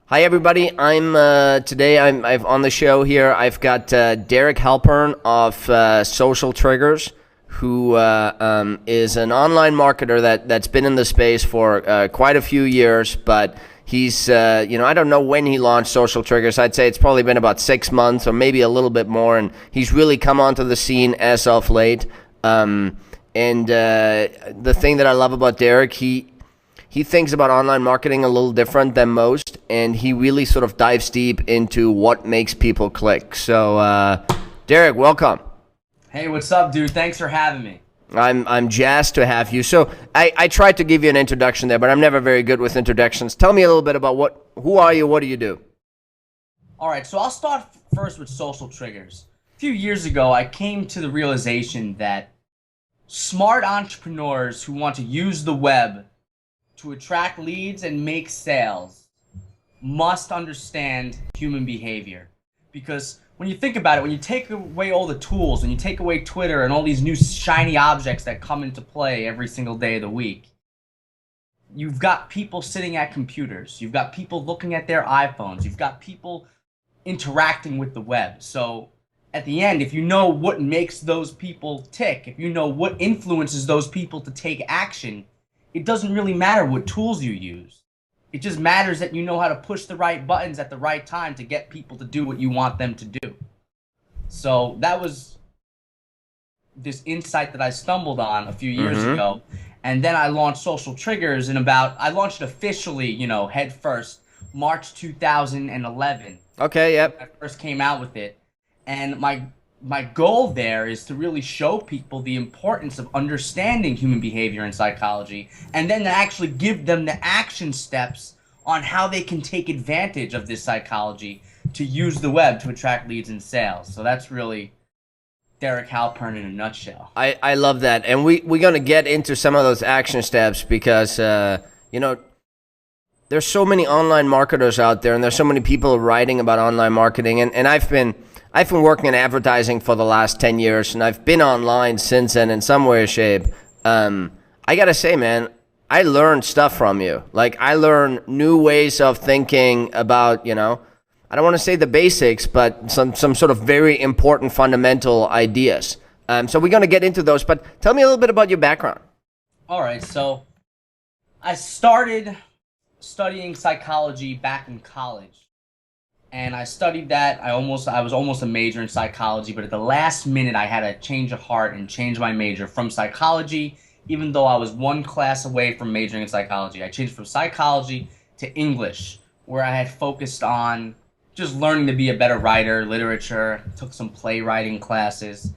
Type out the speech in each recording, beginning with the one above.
Hi everybody. I'm on the show here. I've got Derek Halpern of Social Triggers, who is an online marketer that's been in the space for quite a few years. But he's I don't know when he launched Social Triggers. I'd say it's probably been about 6 months or maybe a little bit more, and he's really come onto the scene as of late. And the thing that I love about Derek, he thinks about online marketing a little different than most, and he really sort of dives deep into what makes people click. So, Derek, welcome. Hey, what's up, dude? Thanks for having me. I'm jazzed to have you. So, I tried to give you an introduction there, but I'm never very good with introductions. Tell me a little bit about who are you, what do you do? All right, so I'll start first with Social Triggers. A few years ago, I came to the realization that smart entrepreneurs who want to use the web to attract leads and make sales must understand human behavior. Because when you think about it, when you take away all the tools and you take away Twitter and all these new shiny objects that come into play every single day of the week, you've got people sitting at computers, you've got people looking at their iPhones, you've got people interacting with the web. So at the end, if you know what makes those people tick, if you know what influences those people to take action, it doesn't really matter what tools you use. It just matters that you know how to push the right buttons at the right time to get people to do what you want them to do. So that was this insight that I stumbled on a few years ago. And then I launched Social Triggers I launched it officially, head first, March 2011. Okay, yep. When I first came out with it. And my goal there is to really show people the importance of understanding human behavior and psychology, and then to actually give them the action steps on how they can take advantage of this psychology to use the web to attract leads and sales. So that's really Derek Halpern in a nutshell. I love that. And we're going to get into some of those action steps because, there's so many online marketers out there, and there's so many people writing about online marketing. And I've been working in advertising for the last 10 years, and I've been online since then in some way or shape. I got to say, man, I learned stuff from you. Like, I learned new ways of thinking about, I don't want to say the basics, but some sort of very important fundamental ideas. So we're going to get into those, but tell me a little bit about your background. All right, so I started studying psychology back in college. And I studied that. I was almost a major in psychology, but at the last minute I had a change of heart and change my major from psychology, even though I was one class away from majoring in psychology. I changed from psychology to English, where I had focused on just learning to be a better writer, literature, took some playwriting classes.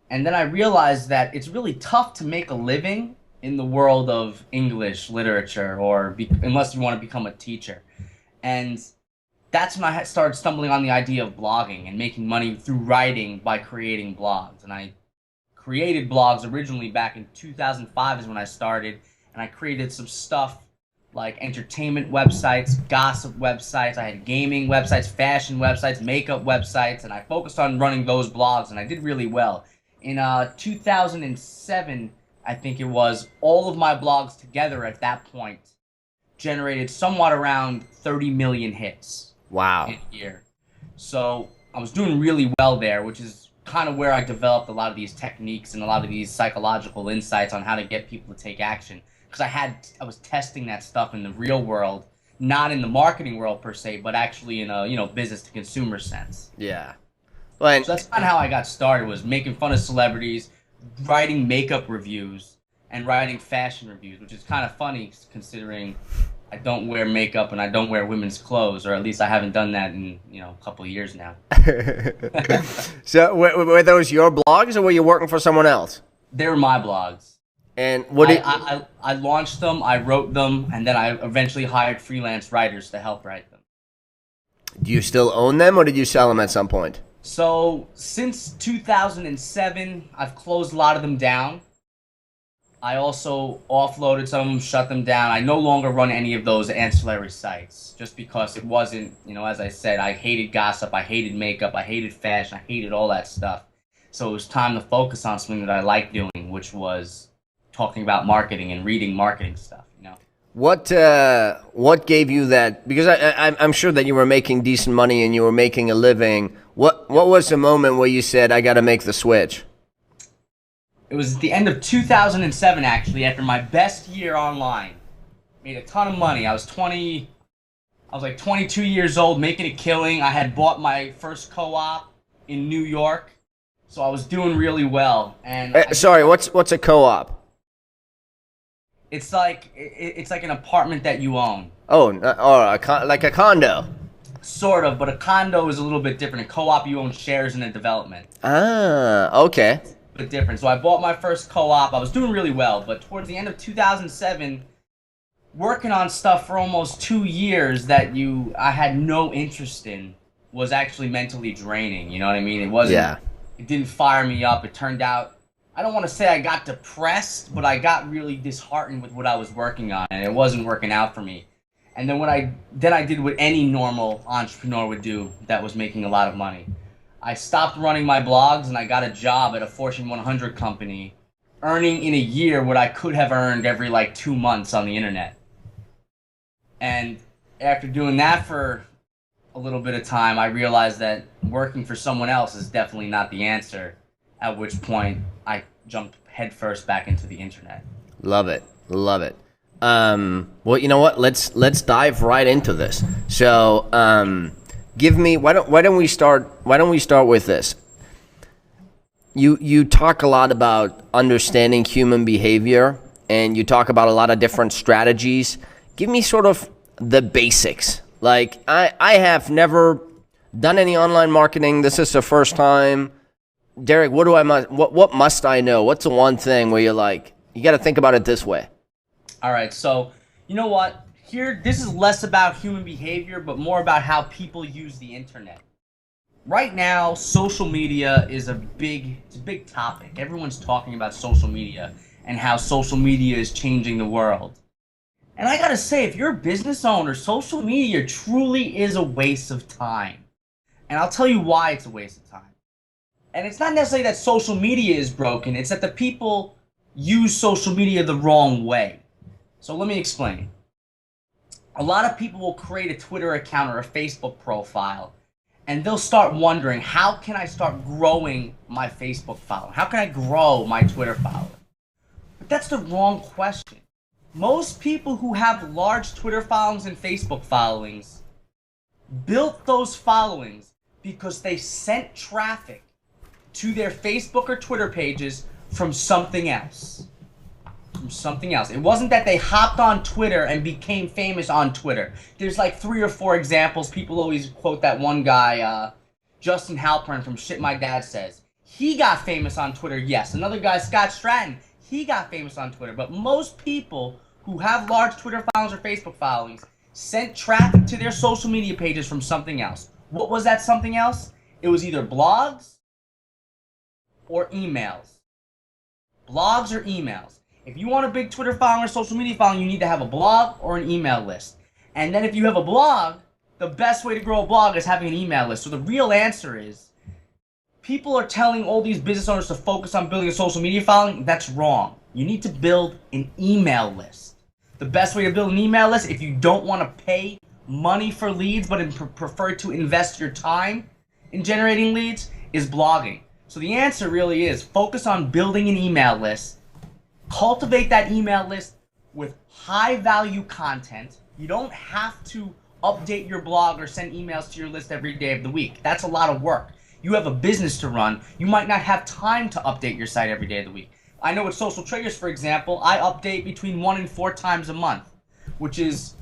And then I realized that it's really tough to make a living in the world of English literature, unless you want to become a teacher. And that's when I started stumbling on the idea of blogging and making money through writing by creating blogs. And I created blogs originally back in 2005 is when I started, and I created some stuff like entertainment websites, gossip websites, I had gaming websites, fashion websites, makeup websites, and I focused on running those blogs, and I did really well. In 2007, I think it was, all of my blogs together at that point generated somewhat around 30 million hits. Wow. In a year. So I was doing really well there, which is kind of where I developed a lot of these techniques and a lot of these psychological insights on how to get people to take action. Because I was testing that stuff in the real world, not in the marketing world per se, but actually in a business to consumer sense. Yeah. Well, so that's kind of how I got started, was making fun of celebrities, writing makeup reviews, and writing fashion reviews, which is kind of funny considering I don't wear makeup and I don't wear women's clothes, or at least I haven't done that in a couple of years now. So were those your blogs, or were you working for someone else? They were my blogs. And what did I launched them, I wrote them, and then I eventually hired freelance writers to help write them. Do you still own them, or did you sell them at some point? So since 2007, I've closed a lot of them down. I also offloaded some of them, shut them down. I no longer run any of those ancillary sites just because it wasn't, as I said, I hated gossip, I hated makeup, I hated fashion, I hated all that stuff. So it was time to focus on something that I liked doing, which was talking about marketing and reading marketing stuff, What gave you that? Because I'm sure that you were making decent money and you were making a living. What was the moment where you said, I got to make the switch? It was at the end of 2007, actually, after my best year online. Made a ton of money. I was like 22 years old, making a killing. I had bought my first co-op in New York, so I was doing really well. And sorry, what's a co-op? It's like an apartment that you own. Oh, or like a condo. Sort of, but a condo is a little bit different. A co-op, you own shares in a development. Ah, okay. A bit different. So I bought my first co-op. I was doing really well, but towards the end of 2007, working on stuff for almost 2 years that I had no interest in was actually mentally draining. You know what I mean? It wasn't. Yeah. It didn't fire me up. It turned out, I don't want to say I got depressed, but I got really disheartened with what I was working on, and it wasn't working out for me. And then I did what any normal entrepreneur would do that was making a lot of money. I stopped running my blogs and I got a job at a Fortune 100 company, earning in a year what I could have earned every like 2 months on the internet. And after doing that for a little bit of time, I realized that working for someone else is definitely not the answer, at which point I jumped headfirst back into the internet. Love it. Love it. Well, you know what? Let's dive right into this. So, give me, why don't we start with this? You talk a lot about understanding human behavior, and you talk about a lot of different strategies. Give me sort of the basics. Like, I have never done any online marketing. This is the first time. Derek, what must I know? What's the one thing where you're like, you got to think about it this way? All right, so you know what? Here, this is less about human behavior, but more about how people use the internet. Right now, social media is a big topic. Everyone's talking about social media and how social media is changing the world. And I gotta say, if you're a business owner, social media truly is a waste of time. And I'll tell you why it's a waste of time. And it's not necessarily that social media is broken, it's that the people use social media the wrong way. So let me explain. A lot of people will create a Twitter account or a Facebook profile, and they'll start wondering, how can I start growing my Facebook following? How can I grow my Twitter following? But that's the wrong question. Most people who have large Twitter followings and Facebook followings built those followings because they sent traffic to their Facebook or Twitter pages from something else. It wasn't that they hopped on Twitter and became famous on Twitter. There's like 3 or 4 examples. People always quote that one guy, Justin Halpern from Shit My Dad Says. He got famous on Twitter, yes. Another guy, Scott Stratton, he got famous on Twitter. But most people who have large Twitter followings or Facebook followings sent traffic to their social media pages from something else. What was that something else? It was either blogs or emails. Blogs or emails. If you want a big Twitter following or social media following, you need to have a blog or an email list. And then if you have a blog, the best way to grow a blog is having an email list. So the real answer is, people are telling all these business owners to focus on building a social media following. That's wrong. You need to build an email list. The best way to build an email list, if you don't want to pay money for leads, but prefer to invest your time in generating leads, is blogging. So the answer really is, focus on building an email list. Cultivate that email list with high value content. You don't have to update your blog or send emails to your list every day of the week. That's a lot of work. You have a business to run. You might not have time to update your site every day of the week. I know with Social Triggers, for example, I update between 1 and 4 times a month, which is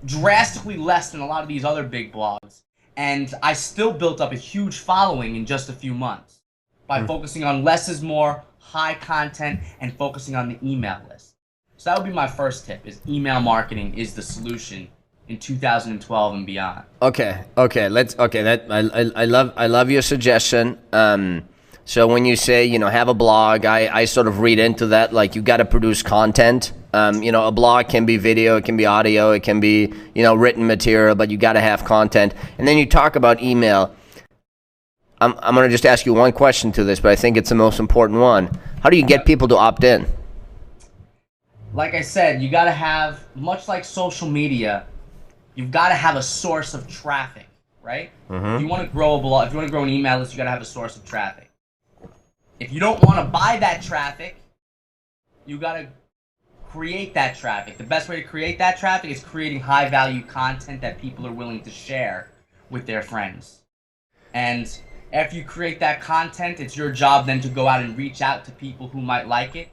drastically less than a lot of these other big blogs. And I still built up a huge following in just a few months by focusing on less is more, high content, and focusing on the email list. So that would be my first tip, is email marketing is the solution in 2012 and beyond. Okay. I love your suggestion. So when you say, have a blog, I sort of read into that, like, you got to produce content. A blog can be video, it can be audio, it can be, written material, but you got to have content. And then you talk about email. I'm going to just ask you one question to this, but I think it's the most important one. How do you get people to opt in? like I said, you got to have, much like social media, you've got to have a source of traffic, right? If you want to grow a blog, if you want to grow an email list, you got to have a source of traffic. If you don't want to buy that traffic, you got to create that traffic. The best way to create that traffic is creating high value content that people are willing to share with their friends. And after you create that content, it's your job then to go out and reach out to people who might like it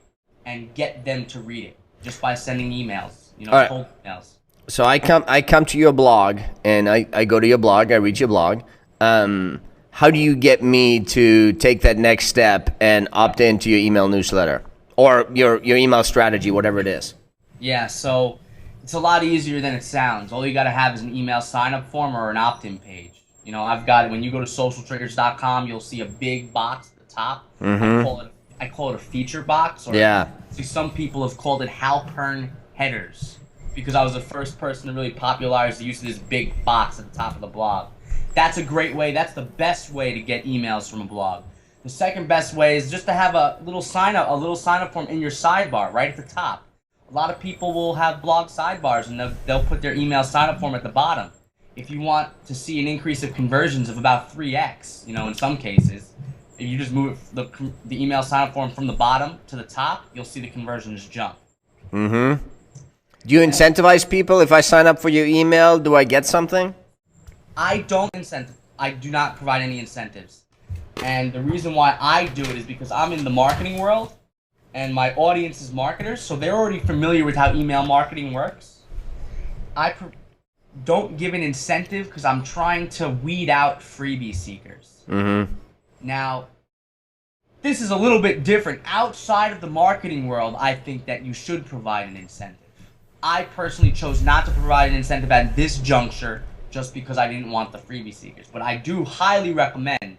and get them to read it just by sending emails, All right. cold emails. So I come to your blog, and I go to your blog, I read your blog. How do you get me to take that next step and opt into your email newsletter or your email strategy, whatever it is? Yeah, so it's a lot easier than it sounds. All you got to have is an email sign-up form or an opt-in page. I've got, when you go to socialtriggers.com, you'll see a big box at the top. I call it a feature box. Or Yeah. See, some people have called it Halpern headers because I was the first person to really popularize the use of this big box at the top of the blog. That's a great way. That's the best way to get emails from a blog. The second best way is just to have a little sign-up form in your sidebar right at the top. A lot of people will have blog sidebars, and they'll put their email sign-up form at the bottom. If you want to see an increase of conversions of about 3x, in some cases, if you just move the email sign-up form from the bottom to the top, you'll see the conversions jump. Do you incentivize people? If I sign up for your email, do I get something? I do not provide any incentives. And the reason why I do it is because I'm in the marketing world, and my audience is marketers, so they're already familiar with how email marketing works. I don't give an incentive because I'm trying to weed out freebie seekers. Now, this is a little bit different. Outside of the marketing world, I think that you should provide an incentive. I personally chose not to provide an incentive at this juncture just because I didn't want the freebie seekers. But I do highly recommend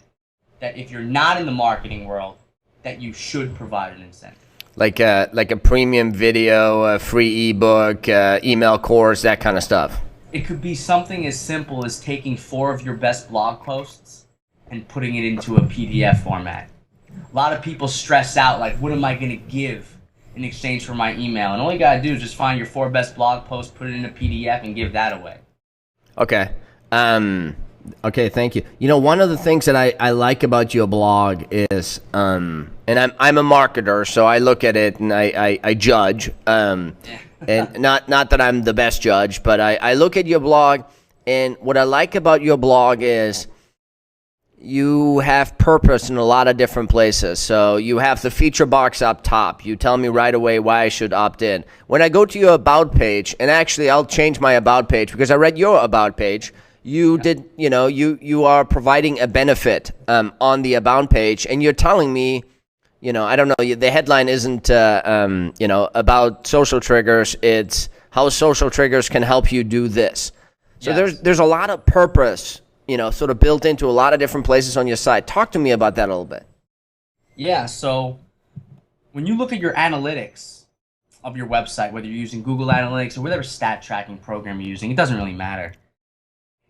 that if you're not in the marketing world, that you should provide an incentive. Like a premium video, a free ebook, email course, that kind of stuff. It could be something as simple as taking 4 of your best blog posts and putting it into a PDF format. A lot of people stress out, like, what am I going to give in exchange for my email? And all you got to do is just find your 4 best blog posts, put it in a PDF, and give that away. Okay. Okay, thank you. One of the things that I like about your blog is, and I'm a marketer, so I look at it and I judge. And not that I'm the best judge, but I look at your blog, and what I like about your blog is you have purpose in a lot of different places. So you have the feature box up top. You tell me right away why I should opt in. When I go to your about page, and actually I'll change my about page because I read your about page. You did, you are providing a benefit on the about page, and you're telling me, I don't know, the headline isn't, about social triggers. It's how social triggers can help you do this. So Yes. there's a lot of purpose, sort of built into a lot of different places on your site. Talk to me about that a little bit. Yeah, so when you look at your analytics of your website, whether you're using Google Analytics or whatever stat tracking program you're using, it doesn't really matter.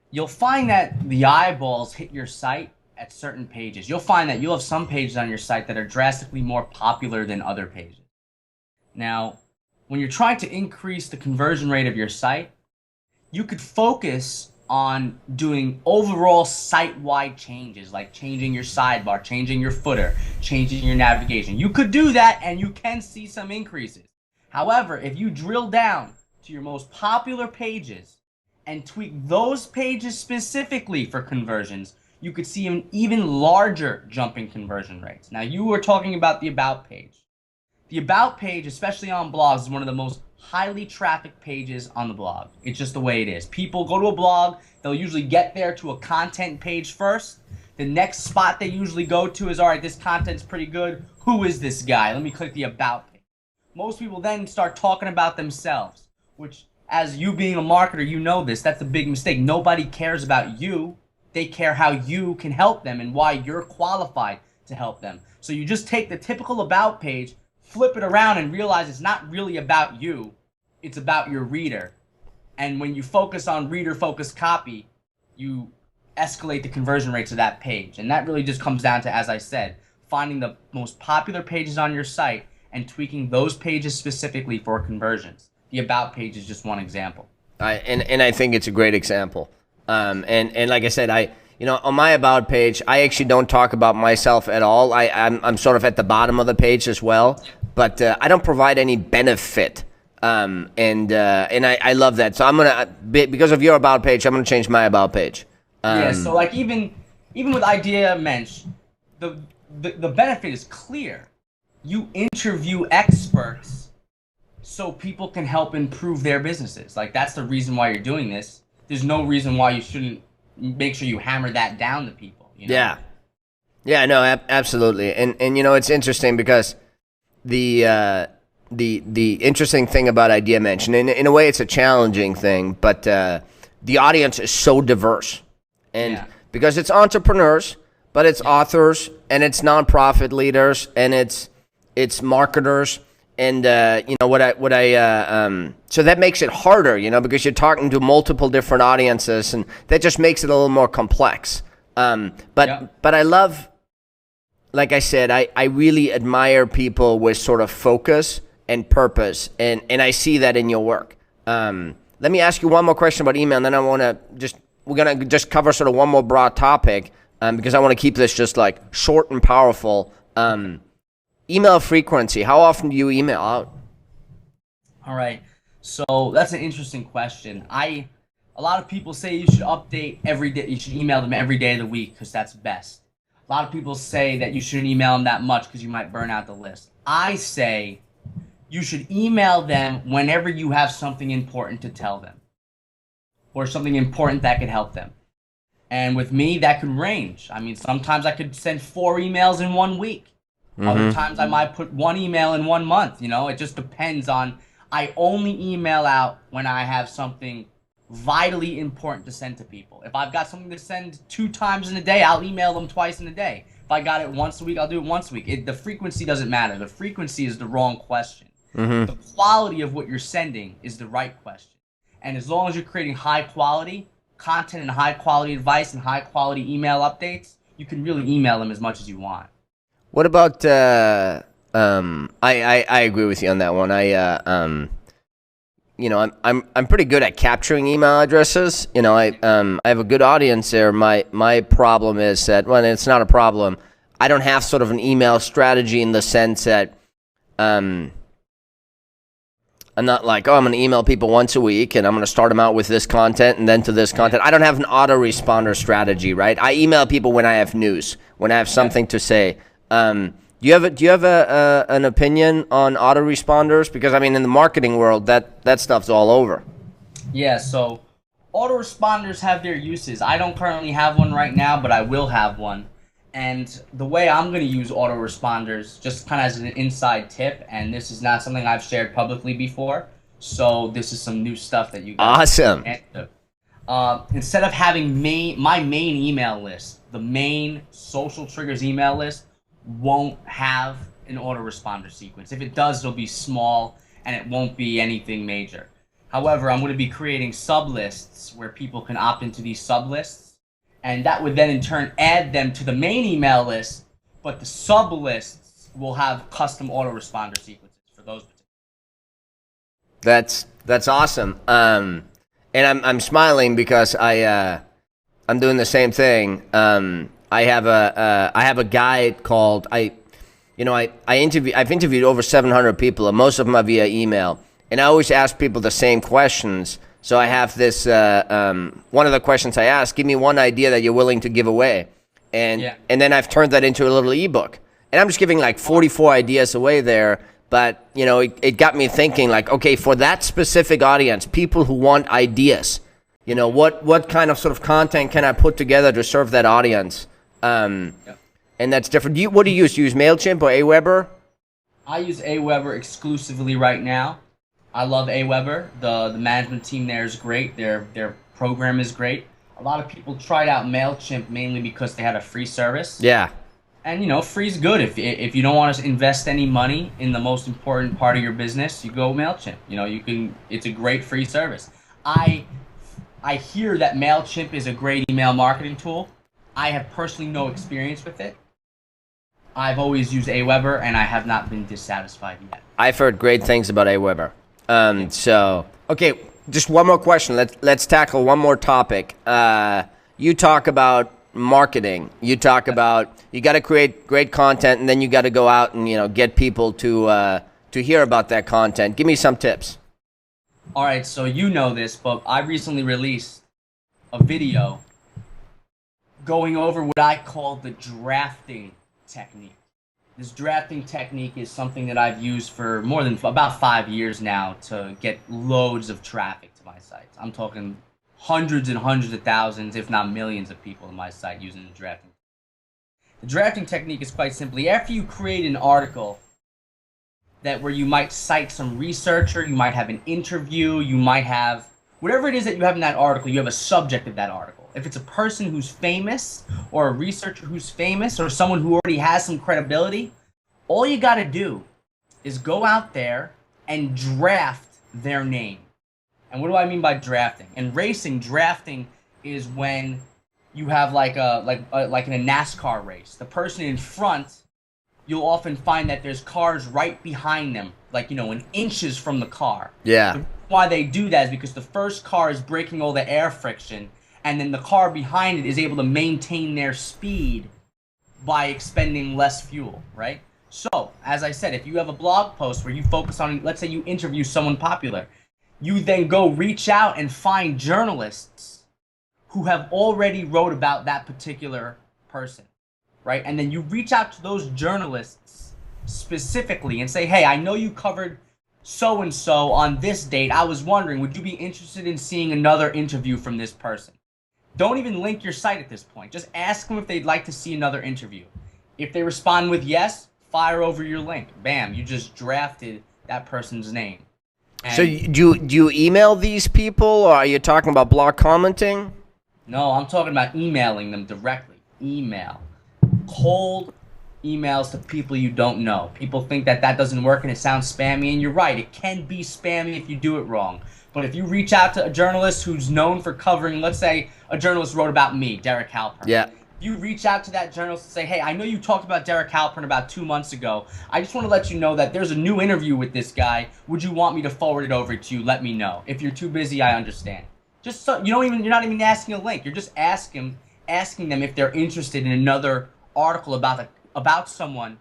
You'll find that the eyeballs hit your site at certain pages. You'll find that you'll have some pages on your site that are drastically more popular than other pages. Now, when you're trying to increase the conversion rate of your site, you could focus on doing overall site-wide changes, like changing your sidebar, changing your footer, changing your navigation. You could do that, and you can see some increases. However, if you drill down to your most popular pages and tweak those pages specifically for conversions, you could see an even larger jump in conversion rates. Now, you were talking about the About page. The About page, especially on blogs, is one of the most highly trafficked pages on the blog. It's just the way it is. People go to a blog, they'll usually get there to a content page first. The next spot they usually go to is, all right, this content's pretty good. Who is this guy? Let me click the About page. Most people then start talking about themselves, which, as you being a marketer, you know this. That's a big mistake. Nobody cares about you. They care how you can help them and why you're qualified to help them. So you just take the typical About page, flip it around, and realize it's not really about you. It's about your reader. And when you focus on reader-focused copy, you escalate the conversion rates of that page. And that really just comes down to, as I said, finding the most popular pages on your site and tweaking those pages specifically for conversions. The About page is just one example. And I think it's a great example. And like I said, on my About page, I actually don't talk about myself at all. I'm sort of at the bottom of the page as well, but I don't provide any benefit. And I love that. So I'm gonna, because of your About page, I'm gonna change my About page. Yeah. So like even with IdeaMensch, the benefit is clear. You interview experts so people can help improve their businesses. Like, that's the reason why you're doing this. There's no reason why you shouldn't make sure you hammer that down to people. You know? Yeah, no, absolutely. And it's interesting because the interesting thing about IdeaMensch, and in a way it's a challenging thing, but the audience is so diverse. And because it's entrepreneurs, but it's authors, and it's nonprofit leaders, and it's marketers, and so that makes it harder, because you're talking to multiple different audiences, and that just makes it a little more complex. But I love, like I said, I really admire people with sort of focus and purpose, and I see that in your work. Let me ask you one more question about email, and then we're gonna just cover sort of one more broad topic, because I want to keep this just like short and powerful. Email frequency. How often do you email out? All right. So that's an interesting question. A lot of people say you should update every day. You should email them every day of the week because that's best. A lot of people say that you shouldn't email them that much because you might burn out the list. I say you should email them whenever you have something important to tell them or something important that could help them. And with me, that could range. I mean, sometimes I could send 4 emails in 1 week. Other times I might put 1 email in 1 month. It just depends on. I only email out when I have something vitally important to send to people. If I've got something to send 2 times in a day, I'll email them twice in a day. If I got it once a week, I'll do it once a week. The frequency doesn't matter. The frequency is the wrong question. The quality of what you're sending is the right question. And as long as you're creating high quality content and high quality advice and high quality email updates, you can really email them as much as you want. What about? I agree with you on that one. I'm pretty good at capturing email addresses. I have a good audience there. My problem is that, well, it's not a problem. I don't have sort of an email strategy in the sense that I'm not like, I'm going to email people once a week and I'm going to start them out with this content and then to this content. I don't have an autoresponder strategy, right? I email people when I have news, when I have something to say. Do you have an opinion on autoresponders? Because I mean, in the marketing world, that stuff's all over. Yeah, so autoresponders have their uses. I don't currently have one right now, but I will have one. And the way I'm going to use autoresponders, just kind of as an inside tip, and this is not something I've shared publicly before, so this is some new stuff that you guys awesome. Instead of having my main email list, the main Social Triggers email list won't have an autoresponder sequence. If it does, it'll be small and it won't be anything major. However, I'm going to be creating sublists where people can opt into these sublists, and that would then in turn add them to the main email list, but the sublists will have custom autoresponder sequences for those particular. That's awesome. And I'm smiling because I'm doing the same thing. I have a guy called I've interviewed over 700 people, and most of them are via email. And I always ask people the same questions. So I have this one of the questions I ask: give me one idea that you're willing to give away, and then I've turned that into a little ebook. And I'm just giving like 44 ideas away there. But it got me thinking, like, okay, for that specific audience, people who want ideas, what kind of sort of content can I put together to serve that audience? And that's different. What do you use? Do you use MailChimp or Aweber? I use Aweber exclusively right now. I love Aweber. The management team there is great. Their program is great. A lot of people tried out MailChimp mainly because they had a free service. Yeah. And free's good. If you don't want to invest any money in the most important part of your business, you go MailChimp. It's a great free service. I hear that MailChimp is a great email marketing tool. I have personally no experience with it. I've always used Aweber, and I have not been dissatisfied yet. I've heard great things about Aweber. So, okay, just one more question. Let's tackle one more topic. You talk about marketing. You talk about you got to create great content, and then you got to go out and get people to hear about that content. Give me some tips. All right, so you know this, but I recently released a video going over what I call the drafting technique. This drafting technique is something that I've used for more than about 5 years now to get loads of traffic to my sites. I'm talking hundreds and hundreds of thousands, if not millions of people on my site using the drafting. The drafting technique is quite simply, after you create an article where you might cite some researcher, you might have an interview, you might have whatever it is that you have in that article, you have a subject of that article. If it's a person who's famous, or a researcher who's famous, or someone who already has some credibility, all you got to do is go out there and draft their name. And what do I mean by drafting? In racing, drafting is when you have like in a NASCAR race, the person in front, you'll often find that there's cars right behind them, like, in inches from the car. Yeah. The reason why they do that is because the first car is breaking all the air friction, and then the car behind it is able to maintain their speed by expending less fuel, right? So, as I said, if you have a blog post where you focus on, let's say you interview someone popular, you then go reach out and find journalists who have already wrote about that particular person, right? And then you reach out to those journalists specifically and say, hey, I know you covered so-and-so on this date. I was wondering, would you be interested in seeing another interview from this person? Don't even link your site at this point. Just ask them if they'd like to see another interview. If they respond with yes, fire over your link. Bam, you just drafted that person's name. And so do you email these people, or are you talking about blog commenting? no, I'm talking about emailing them directly. Email. Cold emails to people you don't know. People think that doesn't work and it sounds spammy, and you're right. It can be spammy if you do it wrong. But if you reach out to a journalist who's known for covering, let's say a journalist wrote about me, Derek Halpern. Yeah. You reach out to that journalist and say, hey, I know you talked about Derek Halpern about 2 months ago. I just want to let you know that there's a new interview with this guy. Would you want me to forward it over to you? Let me know. If you're too busy, I understand. Just so you're not even asking a link. You're just asking them if they're interested in another article about someone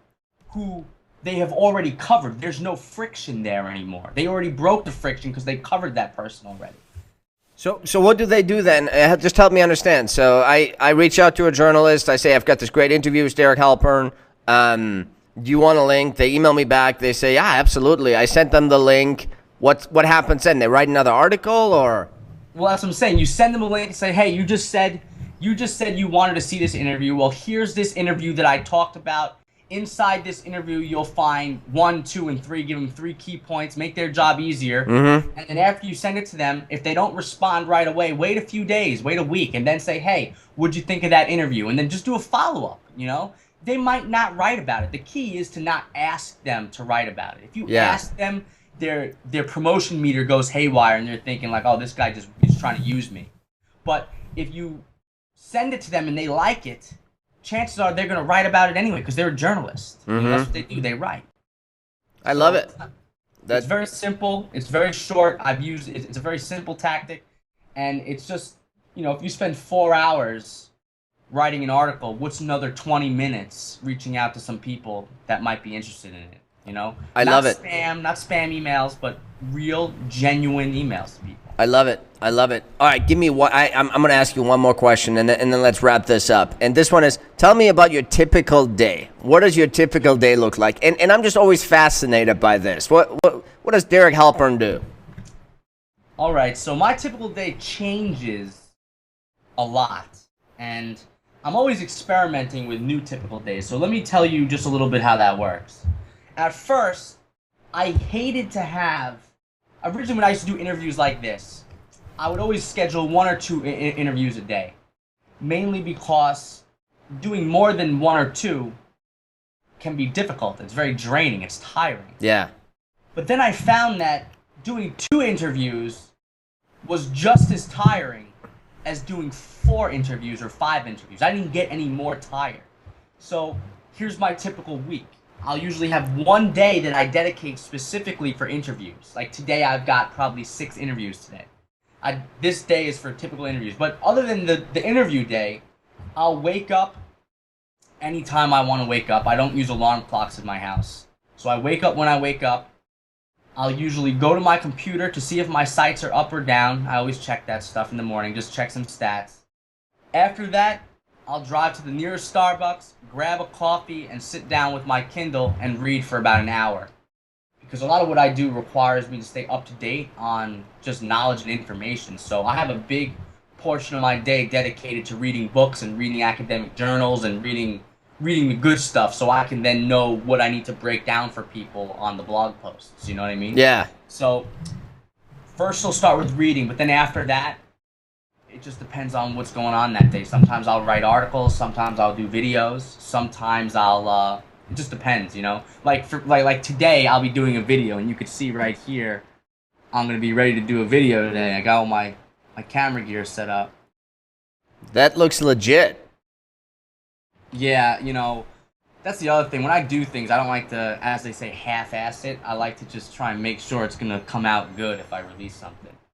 who they have already covered. There's no friction there anymore. They already broke the friction because they covered that person already. So what do they do then? Just help me understand. So I reach out to a journalist. I say, I've got this great interview with Derek Halpern. Do you want a link? They email me back. They say, yeah, absolutely. I sent them the link. What happens then? They write another article, or? Well, that's what I'm saying. You send them a link and say, hey, you just said you wanted to see this interview. Well, here's this interview that I talked about. Inside this interview, you'll find 1, 2, and 3. Give them 3 key points. Make their job easier. Mm-hmm. And then after you send it to them, if they don't respond right away, wait a few days, wait a week, and then say, hey, what'd you think of that interview? And then just do a follow-up, They might not write about it. The key is to not ask them to write about it. If you ask them, their promotion meter goes haywire, and they're thinking like, oh, this guy is trying to use me. But if you send it to them and they like it, chances are they're going to write about it anyway because they're a journalist. Mm-hmm. That's what they do. They write. I love it. It's very simple. It's very short. I've used it. It's a very simple tactic. And it's just, if you spend 4 hours writing an article, what's another 20 minutes reaching out to some people that might be interested in it? I love it. Not spam emails, but real, genuine emails to people. I love it. I love it. All right, give me one. I'm going to ask you one more question, and then let's wrap this up. And this one is, tell me about your typical day. What does your typical day look like? And I'm just always fascinated by this. What does Derek Halpern do? All right, so my typical day changes a lot, and I'm always experimenting with new typical days. So let me tell you just a little bit how that works. At first, I hated to have. Originally, when I used to do interviews like this, I would always schedule 1 or 2 interviews a day. Mainly because doing more than 1 or 2 can be difficult. It's very draining. It's tiring. Yeah. But then I found that doing 2 interviews was just as tiring as doing 4 interviews or 5 interviews. I didn't get any more tired. So here's my typical week. I'll usually have one day that I dedicate specifically for interviews. Like today, I've got probably 6 interviews today. This day is for typical interviews. But other than the interview day, I'll wake up anytime I want to wake up. I don't use alarm clocks in my house. So I wake up when I wake up. I'll usually go to my computer to see if my sites are up or down. I always check that stuff in the morning, just check some stats. After that, I'll drive to the nearest Starbucks, grab a coffee, and sit down with my Kindle and read for about an hour. Because a lot of what I do requires me to stay up to date on just knowledge and information. So I have a big portion of my day dedicated to reading books and reading academic journals and reading the good stuff, so I can then know what I need to break down for people on the blog posts. You know what I mean? Yeah. So first I'll start with reading, but then after that, it just depends on what's going on that day. Sometimes I'll write articles, sometimes I'll do videos, sometimes I'll it just depends, you know? Like today I'll be doing a video, and you could see right here I'm going to be ready to do a video today. I got all my camera gear set up. That looks legit. Yeah, you know, that's the other thing. When I do things, I don't like to, as they say, half-ass it. I like to just try and make sure it's going to come out good if I release something.